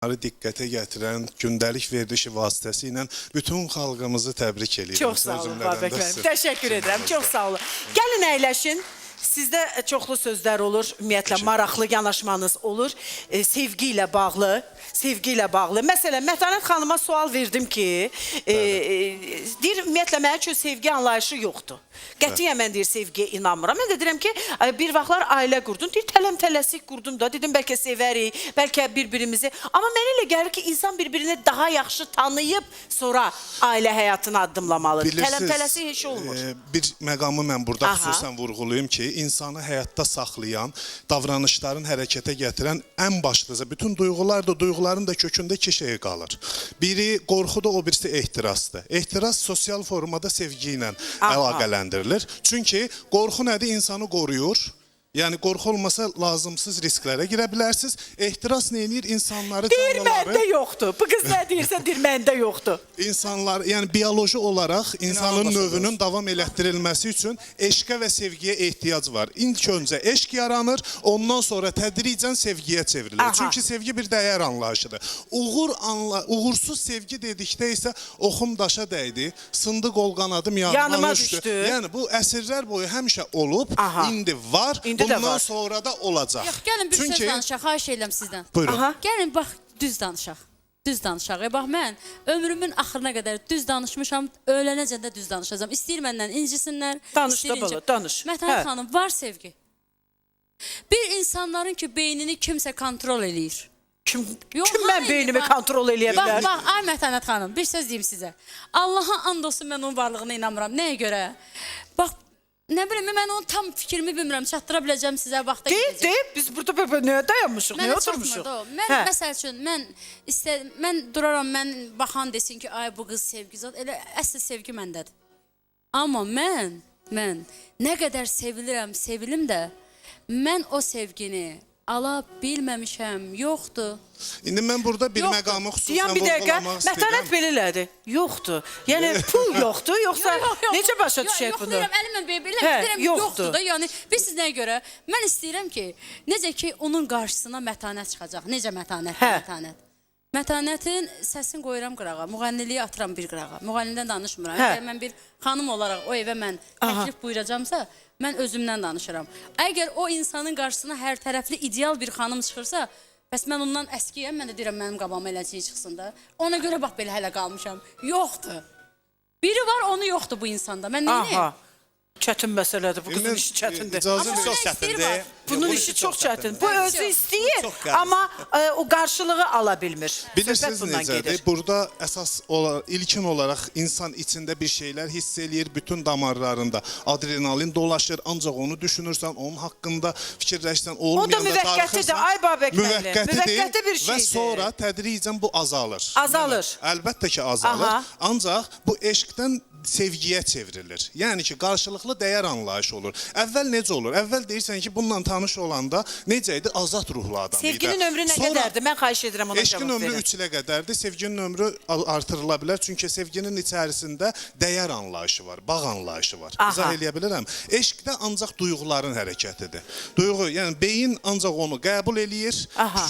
diqqətə gətirən gündəlik verilişi vasitəsilə bütün xalqımızı təbrik edirəm. Çox sağ olun Babək müəllim. Təşəkkür edirəm. Çox sağ olun. Gəlin əyləşin. Sizdə çoxlu sözlər olur, ümumiyyətlə maraqlı yanaşmanız olur. Sevgi ilə bağlı, sevgi ilə bağlı. Məsələn, Mətanət xanıma sual verdim ki, deyir, ümumiyyətlə, mənim üçün sevgi anlayışı yoxdur. Qətiyyən mən deyir, sevgiyə inanmıram. Mən də deyirəm ki, bir vaxtlar ailə qurdum. Deyir, tələm-tələsik qurdum da. Dedim, bəlkə sevərik, bəlkə bir-birimizi. Amma mənə elə gəlir ki, insan bir-birini daha yaxşı tanıyıb, sonra ailə həyatına addımlamalıdır. Tələm-tələsik heç olmur. Bir məqamı mən burada xüsusən vurğulayım ki, insanı həyatda saxlayan, davranışların hərəkətə gətirən ən başlıca, bütün duyğular da, duyğuların da kökündə iki şey qalır. Biri qorxudur, o birisi ehtirasdır. Ehtiras sosial formada sevgi ilə əlaqələndirilir. Çünki qorxu nədir? İnsanı qoruyur. Yəni, qorxu olmasa lazımsız risklərə girə bilərsiniz. Ehtiras nə edir? İnsanları, deyir, canlıları... məndə yoxdur. Bu qız nə deyirsə, deyir, məndə yoxdur. İnsanlar, yəni biyoloji olaraq insanın növünün davam elətdirilməsi üçün eşqə və sevgiyə ehtiyac var. İlk öncə eşq yaranır, ondan sonra tədricən sevgiyə çevrilir. Çünki sevgi bir dəyər anlayışıdır. Uğursuz sevgi dedikdə isə oxum daşa dəydi, sındı qol qanadım yanıma düşdü. Yəni, bu əsrlər boyu həmişə olub, indi var. Bundan sonra da olacaq. Yox, gəlin bir söz danışaq, xahiş edirəm sizdən. Buyurun. Gəlin, bax, düz danışaq. Düz danışaq. Bax, mən ömrümün axırına qədər düz danışmışam, öylənəcən də düz danışacağam. İstəyir məndən incisinlər. Danış da bala, danış. Mətanət xanım, var sevgi. Bir insanların ki, beynini kimsə kontrol eləyir. Kim mən beynimi kontrol eləyə bilər? Bax, ay Mətanət xanım, bir söz deyim sizə. Allaha and olsun, mən onun varlığına inanmıram. Nəyə görə? Bax, nə bileyim, mən onun tam fikrimi bilmirəm, çatdıra biləcəm sizə vaxta gedəcək. Deyib, biz burada nəyə dayanmışıq, nəyə oturmuşuq? Mən, məsəl üçün, mən duraram, mən baxan desin ki, ay bu qız sevgizad, elə əsl sevgi məndədir. Amma mən nə qədər sevilirəm, sevilim də, mən o sevgini ala bilməmişəm, yoxdur. İndi mən burada bir məqamı xüsusən vurğulamaq istəyirəm. Mətanət belə elədi. Yoxdur. Yəni pul yoxdur, yoxsa necə başa düşək bunu? Yox, deyirəm, əlimə belə deyirəm, yoxdur da. Yəni, biz sizə görə, mən istəyirəm ki, necə ki, onun qarşısına mətanət çıxacaq. Necə mətanət? Mətanətin səsini qoyuram qırağa, müğənniliyi atıram bir qırağa. Müğənnildən danışmıram. Əgər mən bir xanım olaraq o evə mən təklif buyuracamsa, mən özümdən danışıram. Əgər o insanın qarşısına hər tərəfli ideal bir xanım çıxırsa, bəs mən ondan əskiyəm, mən də deyirəm, mənim qabağıma eləciyi çıxsın da. Ona görə bax, belə hələ qalmışam. Yoxdur. Biri var, onu yoxdur bu insanda. Mən neyim? Çətin məsələdir, bu qızın işi çətindir. İcazə çox çətindir. Bunun işi çox çətin. Bu özü istəyir, amma o qarşılığı ala bilmir. Bilirsiniz necədir? Burada əsas ilkin olaraq insan içində bir şeylər hiss eləyir, bütün damarlarında adrenalin dolaşır, ancaq onu düşünürsən, onun haqqında fikirləşsən, olmayanda müvəqqətidir, ay Babək müəllim. Müvəqqəti bir şeydir. Və sonra tədricən bu azalır. Azalır. Əlbəttə ki, azalır. Ancaq bu eşqdən sevgiyə çevrilir. Yəni ki, qarşılıqlı dəyər anlayışı olur. Əvvəl necə olur? Əvvəl deyirsən ki, bununla tanış olanda necə idi? Azad ruhlu adam idi. Sevginin ömrü nə qədərdir? Mən xahiş edirəm ona cavab verin. Eşqin ömrü 3 ilə qədərdir. Sevginin ömrü artırıla bilər. Çünki sevginin içərisində dəyər anlayışı var, bağ anlayışı var. İzah eləyə bilirəm. Eşqdə ancaq duyğuların hərəkətidir. Duyğu, yəni beyin ancaq onu qəbul eləyir,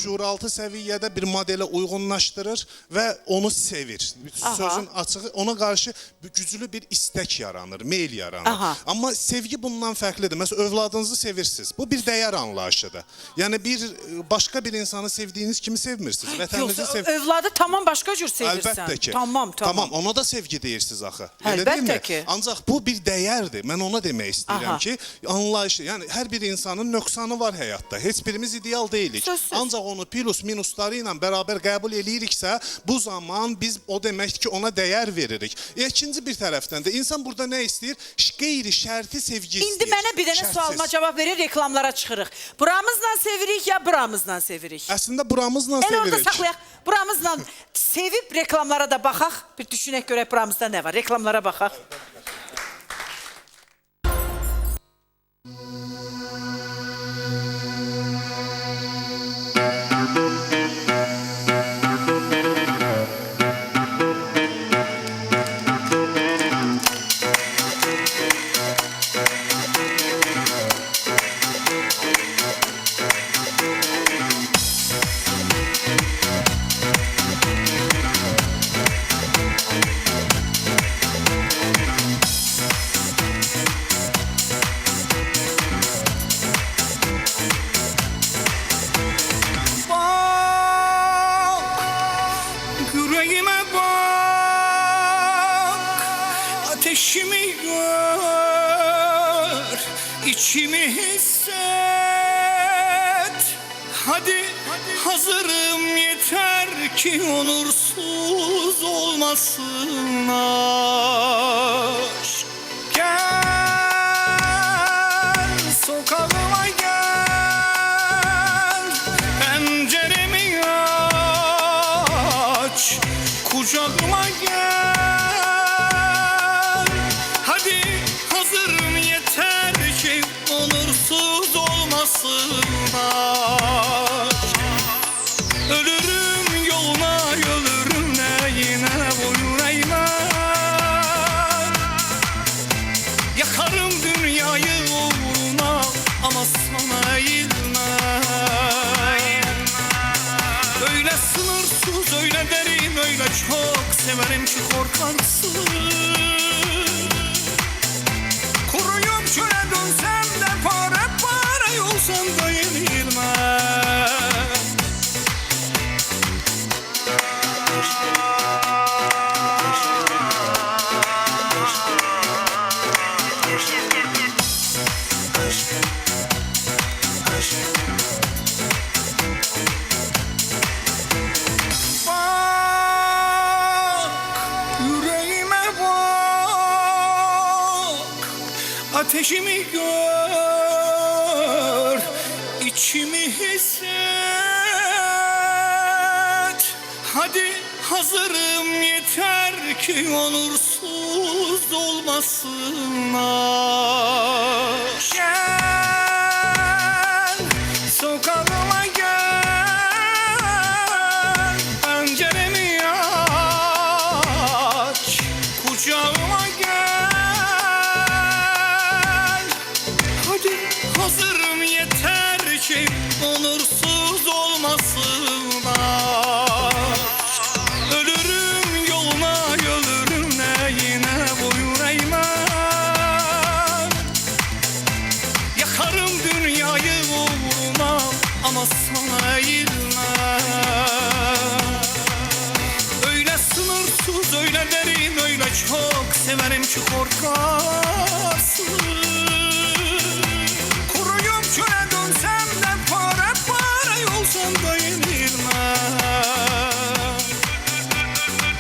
şuuraltı səviyyədə bir modelə uyğunlaşdırır və onu sevir. Sözün açığı, ona qarşı güclü bir istək yaranır, meyl yaranır. Amma sevgi bundan fərqlidir. Məsələn, övladınızı sevirsiniz. Bu bir dəyər anlayışıdır. Yəni, başqa bir insanı sevdiyiniz kimi sevmirsiniz. Yoxsa, övladı tamam başqa cür sevirsən. Əlbəttə ki. Tamam. Ona da sevgi deyirsiniz axı. Əlbəttə ki. Ancaq bu bir dəyərdir. Mən ona demək istəyirəm ki, anlayışı, yəni hər bir insanın nöqsanı var həyatda. Heç birimiz ideal deyilik. Ancaq onu plus minusları ilə bərabər qəbul eləyiriksə, bu zaman biz o deməkdir ki, ona dəyər veririk. İkinci bir tərəfdən də insan burada nə istəyir? Qeyri-şərti sevgi istəyir. İndi mənə bir dənə sualıma cavab verir, reklamlara çıxırıq. Buramızla sevirik ya buramızla sevirik? Əslində buramızla sevirik. El orada saxlayaq. Buramızla sevib reklamlara da baxaq. Bir düşünək görək buramızda nə var. Reklamlara baxaq. yüreğime bak, ateşimi gör, içimi hisset. Hadi hazırım, yeter ki onursuz olmasın aşk. Gel sokağıma gel, penceremi aç, kucağıma gel. Hadi hazırım, yeter ki onursuz olmasın aşk. Ölürüm yoluna, ölürüm neyine boyun eğme. Yakarım dünyayı uğruna ama sana eğilme. Öyle sınırsız, öyle derin, öyle çok severim ki korkarsın. Kuruyup çöle dönsem de pare pare olsam da yenilme. Bak, yüreğime bak, ateşimi gör, içimi hisset. Hadi hazırım, yeter ki onursuz olmasın aşk. Gel sokağıma gel, penceremi aç, kucağıma gel. Hadi hazırım, yeter ki onursuz olmasın aşk. Ölürüm yoluna, ölürüm neyine boyun eğme. Yakarım dünyayı uğruna ama sana eğilme. Öyle sınırsız, öyle derin, öyle çok severim ki korkarsın. Kuruyup çöle dönsem de pare pare olsam da yenilme.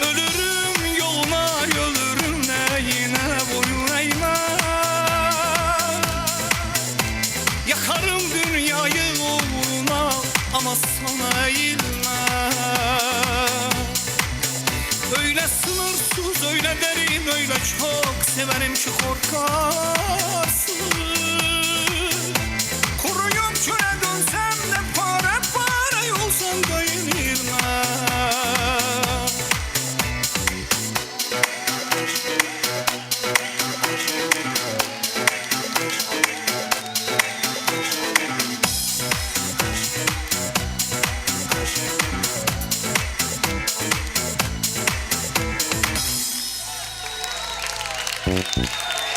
Ölürüm yoluna, ölürüm neyine boyun eğme. Yakarım dünyayı uğruna ama sana eğilme. Öyle sınırsız, öyle derin, öyle çok severim ki korkarsın. Kuruyup çöle dönsem de pare pare olsam da yenilme.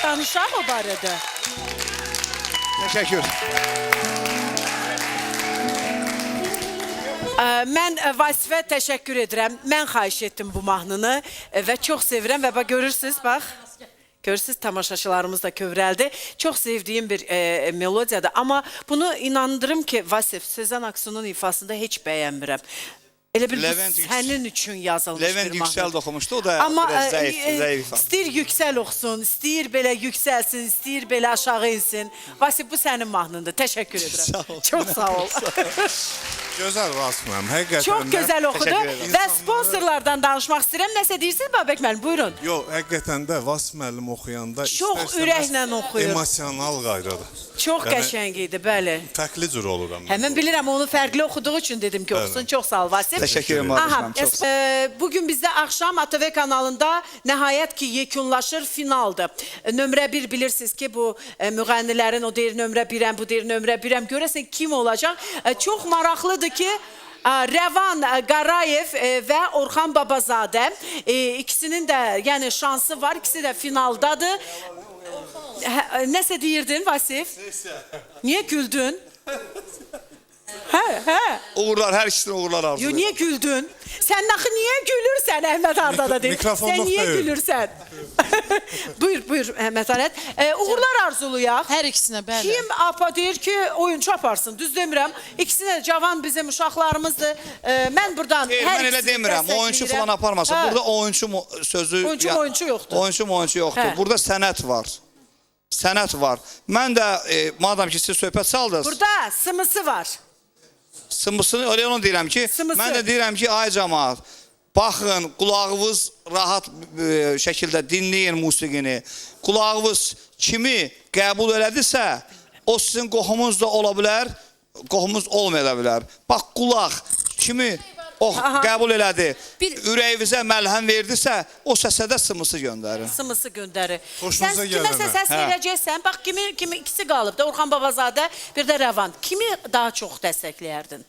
Danışam o barədə. Teşekkür. Mən Vasifə təşəkkür edirəm. Mən xahiş etdim bu mahnını və çox sevirəm və bax görürsüz, bax. Görürsüz, tamaşaçılarımız da kövrəldi. Çox sevdiyim bir melodiyadır. Amma bunu inandırım ki, Vasif, Sezen Aksu'nun ifasında heç bəyənmirəm. Elə bil sənin üçün yazılmış Levent bir mahnı. Yüksel de okumuştu, o da Amma biraz zayıf ifa. istəyir yüksəl oxusun, istəyir belə yüksəlsin, istəyir belə aşağı insin. Vasif, bu sənin mahnındır. Təşəkkür edirəm. Sağ ol. Çox sağ ol. Gözəl Vasif müəllim, həqiqətən Çox də- gözəl oxudu Təşəkkür ederim. və sponsorlardan danışmaq istəyirəm. Nəsə deyirsiniz Babək müəllim? Buyurun. Yox, həqiqətən də Vasif müəllim oxuyanda Çox istər-istəməz ürəklə oxuyur. Emosional qaydadır. Çox Yəni- qəşəng idi, bəli. Fərqli cür oluram. Həmin bilirəm, onu fərqli oxuduğu üçün dedim ki, oxusun. Çox sağ ol Vasif. Teşekkür ederim Aha, Ardıçman. Çok sağ ol. bugün bizdə axşam ATV kanalında nəhayət ki yekunlaşır finaldır. Nömrə 1 bilirsiniz ki, bu müğənnilərin o deyir nömrə 1-əm, bu deyir nömrə 1-əm. Görəsən kim olacaq? Çox maraqlıdır ki, Rəvan Qarayev və Orxan Babazadə ikisinin də yəni şansı var. İkisi də finaldadır. Nəsə deyirdin Vasif? Niyə güldün? Hə. Uğurlar, hər ikisine uğurlar Yo, arzulayıram. niye güldün? Sen nakı niye gülürsen Ahmet Arda'da değil. Mikrofonluk Sen niye değil. gülürsen? buyur Mətanət. Uğurlar arzuluyaq. Hər ikisinə, bəli. Kim apa deyir ki oyuncu aparsın? Düz demirəm. İkisi də cavan bizim uşaqlarımızdır. Mən buradan hər Mən elə ikisini demirəm, oyuncu dəstəkləyirəm. falan aparmasın. Hə. Burada oyuncu sözü... Oyuncu yoxdur. Oyuncu yoxdur. Hə. Burada sənət var. Sənət var. Mən də, madam ki siz söhbət saldınız, Burada sımısı var. sımısını öyle onu deyirəm ki, Sımısı. mən də deyirəm ki, ay cəmaat, baxın, qulağınız rahat şəkildə dinləyin musiqini. Qulağınız kimi qəbul elədirsə, o sizin qohumunuz da ola bilər, qohumunuz olmaya bilər. Bax, qulaq kimi qəbul elədi, ürəyinizə məlhəm verdirsə, o səsə də sımısı göndərin. Sımısı göndərir. Hoşunuza Sən kiməsə gələnə. səs verəcəksən, bax kimi ikisi qalıb da Orxan Babazadə, bir də Rəvan. Kimi daha çox dəstəkləyərdin?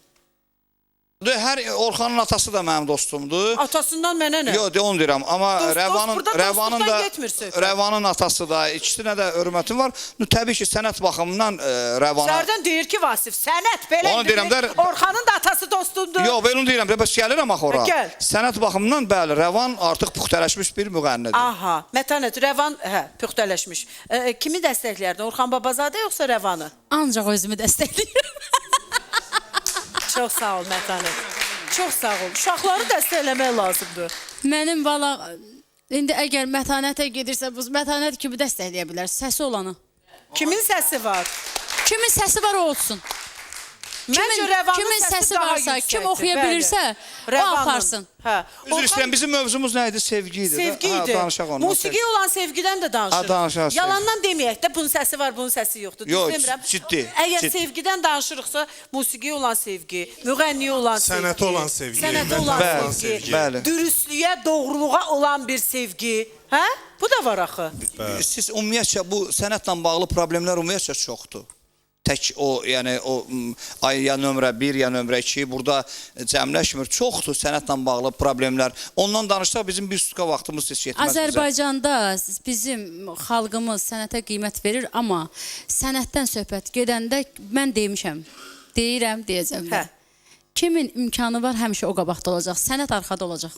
Hər Orxanın atası da mənim dostumdur. Atasından mənə nə? Yox, onu deyirəm, amma burada dostluqdan getmir söhbət. Rəvanın atası da, ikisinə də hörmətim var. Təbii ki, sənət baxımından Rəvana... Sərdən deyir ki, Vasif, sənət belə Onu deyirəm də- Orxanın da atası dostumdur. Yox, ben onu deyirəm, bəs gəlirəm axı ora. Gəl. Sənət baxımından, bəli, Rəvan artıq puxtələşmiş bir müğənnidir. Aha, Mətanət, Rəvan, püxtələşmiş. Kimi dəstəklərdin? Orxan Babazadə yoxsa Rəvanı? Ancaq özümü dəstəkləyirəm. Çox sağ ol, Mətanət. Çox sağ ol. Uşaqları dəstəkləmək lazımdır. Mənim bala, indi əgər mətanətə gedirsə, bu mətanət kimi dəstəkləyə bilər, səsi olanı. Kimin səsi var? Kimin səsi var o olsun. Məncə Rəvanın kimin səsi daha varsa, yüksəkdir, kim oxuya bəli. bilirsə, o Rəvanın. aparsın. Hə. Üzr istəyirəm, bizim mövzumuz nə idi? Sevgi idi. Sevgi Ha, idi. danışaq ondan. Musiqiyə olan sevgidən də danışırıq. Ha, danışaq, Yalandan deməyək də bunun səsi var, bunun səsi yoxdur. Yox, Düz demirəm. ciddi, Əgər ciddi. sevgidən danışırıqsa, musiqiyə olan sevgi, müğənniyə olan sevgi, Sənətə olan sevgi, sənətə vətənə olan olan sevgi, sevgi. Bəli. dürüstlüyə, doğruluğa olan bir sevgi. Hə? Bu da var axı. Siz ümumiyyətcə bu sənətlə bağlı problemlər ümumiyyətcə çoxdur. Tək o, yəni o ya nömrə 1, ya nömrə 2 burada cəmləşmir. Çoxdur sənətlə bağlı problemlər. Ondan danışsaq bizim bir sutka vaxtımız heç yetməz bizə. Azərbaycanda bizim xalqımız sənətə qiymət verir, amma sənətdən söhbət gedəndə mən demişəm, deyirəm, deyəcəm də. Hə. Kimin imkanı var, həmişə o qabaqda olacaq, sənət arxada olacaq.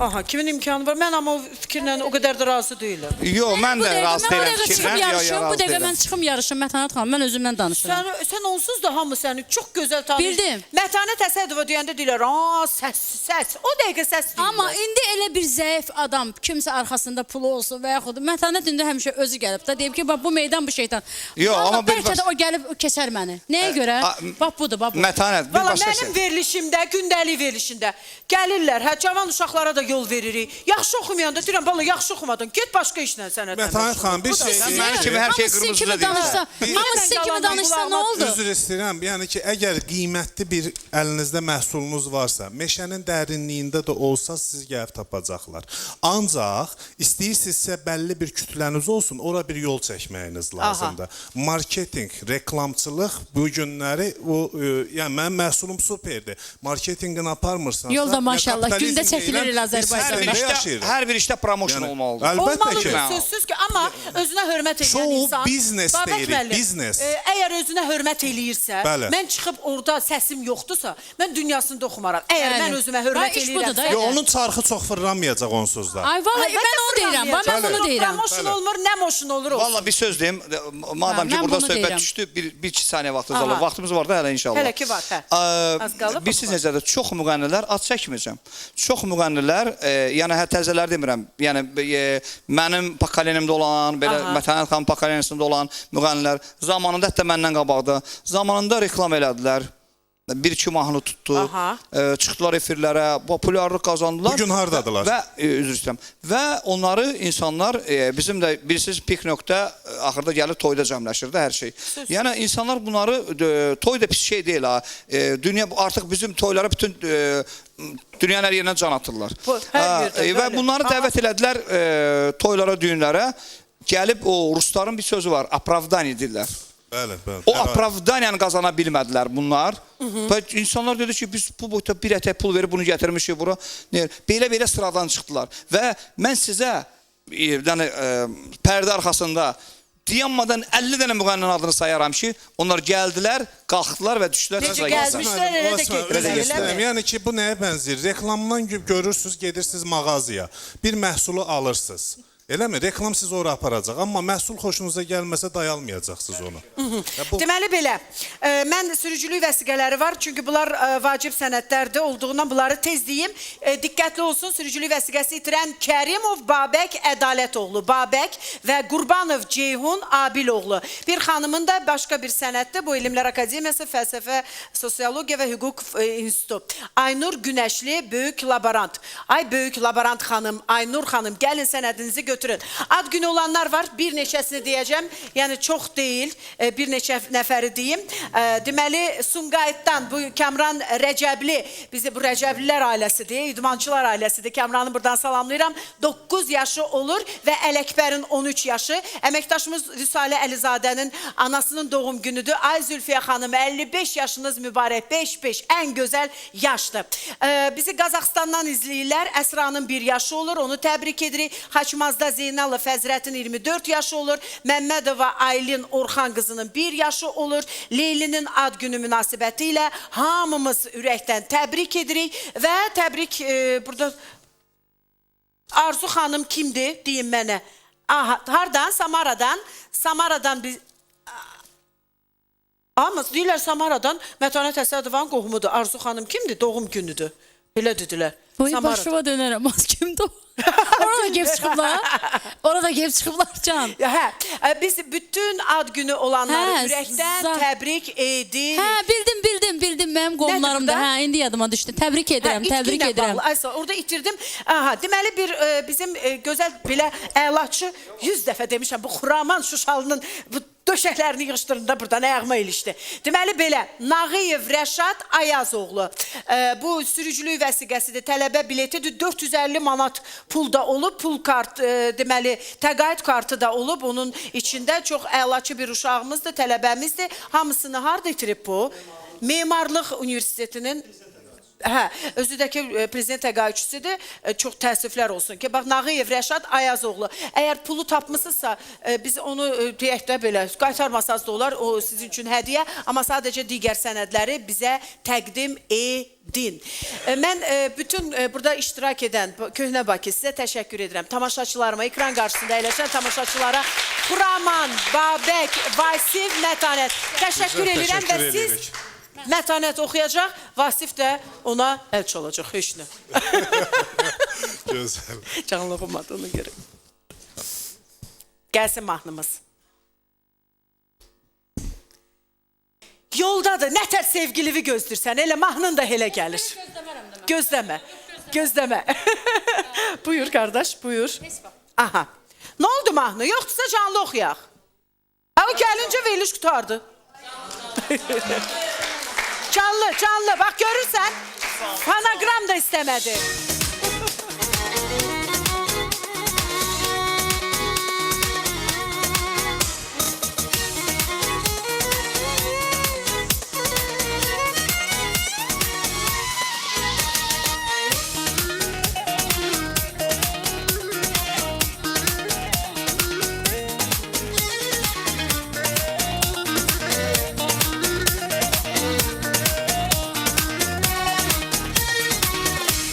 Aha, kimin imkanı var? Mən amma o fikirlə o qədər də razı deyiləm. Yox, mən də razı deyiləm çıxım fikirlə. yarışım, bu dəqiqə mən çıxım yarışım, Mətanət xanım, mən özümdən danışıram. Sən onsuz da hamı səni çox gözəl tanıyır. Bildim. Mətanət Əsədova deyəndə deyirlər, səs. O dəqiqə səs deyirlər. Amma indi elə bir zəif adam, kimsə arxasında pulu olsun və yaxud Mətanət indi həmişə özü gəlib də deyib ki, bax bu meydan bu şeytan. Yox, amma bəlkə də o gəlib keçər məni. Nəyə görə? Bax budur, bax bu. Mətanət, bir Valla başqa mənim şey. verilişimdə, gündəlik verilişində gəlirlər, cavan uşaqlara da yol veririk. Yaxşı oxumayanda deyirəm, bala yaxşı oxumadın, get başqa işlə sənətlə. Mətanət xanım, bir şey Sən mənim kimi hər şey Hamı sizin qırmızıda kimi danışsa, deyirsən. hamı sizin kimi danışsa nə oldu? Üzr istəyirəm. Yəni ki, əgər qiymətli bir əlinizdə məhsulunuz varsa, meşənin dərinliyində də olsa sizi gəlib tapacaqlar. Ancaq istəyirsinizsə bəlli bir kütləniz olsun, ora bir yol çəkməyiniz lazımdır. Marketinq, reklamçılıq bu günləri yəni mənim məhsulum superdir. Marketinqini aparmırsansa, Yolda maşallah, kapitalizm gündə çəkilir deyilən elə Azərbaycanda. bir sistemdə yaşayırıq. Hər bir işdə promotion Yəni, olmalıdır. Əlbəttə Olmalıdır, ki. sözsüz ki, amma özünə hörmət edən Show insan... business Babək deyirik, müəllim, business. Əgər özünə hörmət eləyirsə, Bəli. mən çıxıb orada səsim yoxdursa, mən dünyasında oxumaram. Əgər Bəli. mən özümə Ha, hörmət iş budur da. eləyirəmsə... Yo, onun çarxı çox fırlanmayacaq onsuz da. Ay vallahi mən onu deyirəm, bax mən bunu deyirəm. Promotion olmur, nə motion olur olsun. Valla bir söz deyim, madam Ha, ki mən burada bunu söhbət deyirəm. düşdü, bir-iki saniyə vaxtınız Aha. alır. Vaxtımız var da hələ inşallah. Hələ ki var, hə. Az qalıb Biz siz amma var. necədir, çox müğənnilər, ad çəkməyəcəm. Çox müğənnilər, yəni təzələr demirəm, yəni mənim pokolenimdə olan, belə Mətanət xanım pokolenisində olan müğənnilər zamanında hətta məndən qabaqda, zamanında reklam elədilər. 1-2 mahnı tutdu, çıxdılar efirlərə, populyarlıq qazandılar. Bugün hardadılar? Və, üzr istəyirəm, və onları insanlar, bizim də bilirsiniz, pik nöqtə axırda gəlib toyda cəmləşir də hər şey. Yəni, insanlar bunları, toy da pis şey deyil ha, dünya artıq bizim toylara bütün dünyanın hər yerinə can atırlar. Və bunları dəvət elədilər toylara, düyünlərə, gəlib o rusların bir sözü var, apravdani deyirlər. Bəli, bəli. O apravdaniyanı qazana bilmədilər bunlar. Və insanlar dedi ki, biz bu boyda bir ətək pul verib bunu gətirmişik bura. Belə-belə sıradan çıxdılar. Və mən sizə pərdə arxasında dayanmadan 50 dənə müğənninin adını sayaram ki, onlar gəldilər, qalxdılar və düşdülər. Necə sıraya. gəlmişlər, elə də Osman, getdilər, özür eləmi? istəyirəm. Yəni ki, bu nəyə bənzəyir? Reklamdan görürsüz, gedirsiniz mağazaya, bir məhsulu alırsınız. Eləmi? Reklam sizi ora aparacaq. Amma məhsul xoşunuza gəlməsə dayalmayacaqsınız onu. Deməli belə, mən sürücülük vəsiqələri var, çünki bunlar vacib sənədlərdir olduğundan bunları tez deyim. Diqqətli olsun, sürücülük vəsiqəsi itirən Kərimov Babək Ədalətoğlu, Babək və Qurbanov Ceyhun Abiloğlu. Bir xanımın da başqa bir sənəddir, bu Elmlər Akademiyası, Fəlsəfə, Sosiologiya və Hüquq İnstitutu. Aynur Günəşli, böyük laborant. Ay böyük laborant xanım, Aynur xanım, gəlin sənədinizi götürün. Ad günü olanlar var, bir neçəsini deyəcəm, yəni çox deyil, bir neçə nəfəri deyim. Deməli, Sumqayıtdan bu Kəmran Rəcəbli, bizi bu Rəcəblilər ailəsidir, idmançılar ailəsidir. Kəmranı buradan salamlayıram. 9 yaşı olur və Ələkbərin 13 yaşı. Əməkdaşımız Rüsalə Əlizadənin anasının doğum günüdür. Ay Zülfiyə xanım, 55 yaşınız mübarək, 5-5, ən gözəl yaşdır. Bizi Qazaxstandan izləyirlər. Əsra'nın 1 yaşı olur, onu təbrik edirik. Haçmazda Zeynalov Fəzrətin 24 yaşı olur. Məmmədova Aylin Orxan qızının 1 yaşı olur. Leylinin ad günü münasibəti ilə hamımız ürəkdən təbrik edirik və təbrik burada Arzu xanım kimdir? Deyin mənə. Aha, hardan? Samaradan biz... Amma deyirlər Samaradan Mətanət Əsədovanın qohumudur. Arzu xanım kimdir? Doğum günüdür. Belə dedilər. Boyu başıma dönərəm, az kimdir o? Orada gep çıxıblar. Orada gep çıxıblar can. Hə, biz bütün ad günü olanları ürəkdən təbrik edirik. Hə, bildim. Mənim qohumlarım da. Hə, indi yadıma düşdü. Təbrik edirəm, təbrik edirəm. Aysa, orada itirdim. Aha, deməli bir bizim gözəl belə əlaçı 100 dəfə demişəm. Bu Xuraman Şuşalının bu döşəklərini yığışdırında buradan ayağıma ilişdi. Deməli belə, Nağıyev Rəşad Ayazoğlu. Bu sürücülük vəsiqəsidir, tələbə biletidir. 450 manat pulda olub, pul kart, deməli, təqaüd kartı da olub. Onun içində çox əlaçı bir uşağımızdır, tələbəmizdir. Hamısını harda itirib bu? Memarlıq Universitetinin... Hə, özü də ki, prezident təqaüdçüsüdür. Çox təəssüflər olsun ki, bax, Nağıyev Rəşad Ayazoğlu. Əgər pulu tapmısınızsa, biz onu deyək də belə, qaytarmasaz da olar, o sizin üçün hədiyyə, amma sadəcə digər sənədləri bizə təqdim edin. Mən bütün burada iştirak edən Köhnə Bakı sizə təşəkkür edirəm. Tamaşaçılarıma, ekran qarşısında əyləşən tamaşaçılara Xuraman, Babək, Vasif, Mətanət təşəkkür edirəm və siz Mətanət oxuyacaq, Vasif də ona əlçi olacaq, heç nə. Gözəl. Canlı oxumadığını görə. Gəlsin mahnımız. Yoldadır, nətər sevgilivi gözlürsən, elə mahnın da elə gəlir. Gözləmə. Buyur qardaş, buyur. Aha. Nə oldu mahnı? Yoxdursa canlı oxuyaq. O gəlincə veriliş qutardı. Canlı, bax görürsən, fonogram da istəmədi.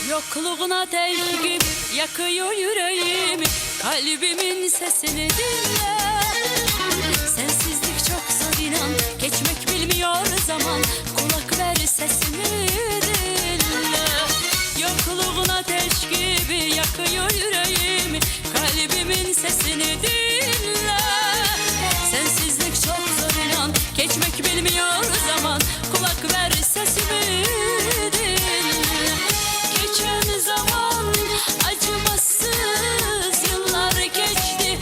Yokluğuna teşkil yakıyor yüreğimi, kalbimin sesini dinle. Sensizlik çok zor inan, geçmek bilmiyor zaman, kulak ver sesimi dinle. Yokluğuna teşkil yakıyor yüreğimi, kalbimin sesini dinle. Sensizlik çok zor inan, geçmek bilmiyor zaman, kulak ver sesimi dinle. Geçen zaman acımasız yıllar geçti,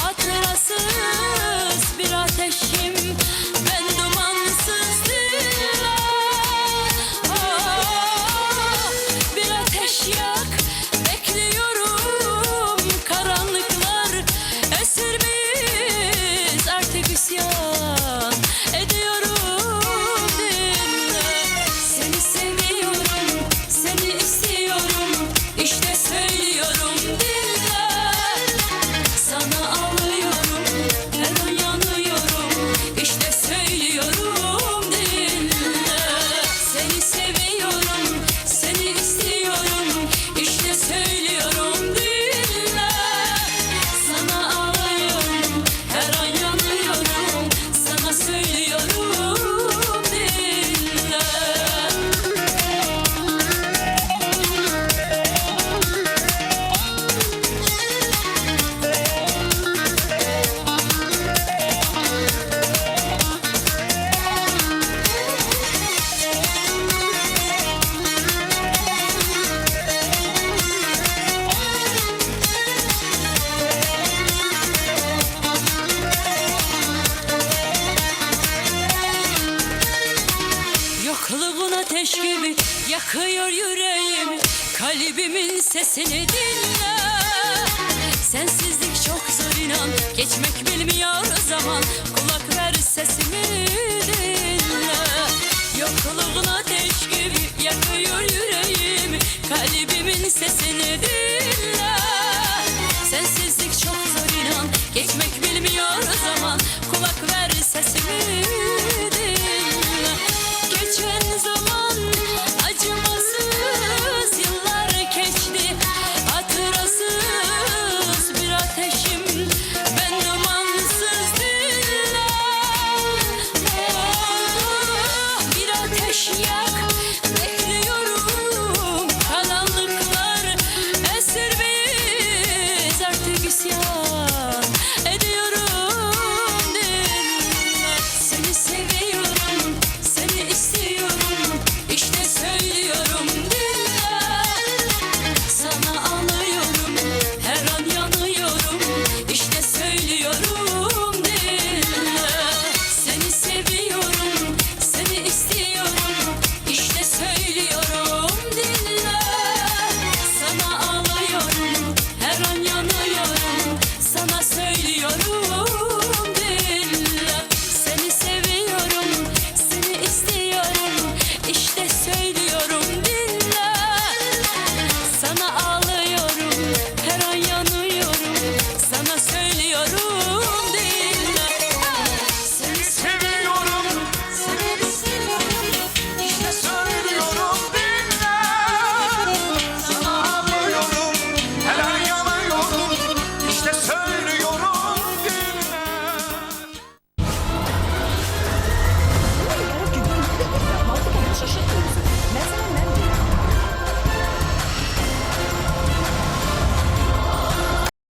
hatırasız bir ateşim, ben dumansız diller. yakıyor yüreğimi, kalbimin sesini dinle. Sensizlik çok zor inan, geçmek bilmiyor zaman. Kulak ver sesimi dinle. Yokluğun ateş gibi yakıyor yüreğimi, kalbimin sesini dinle.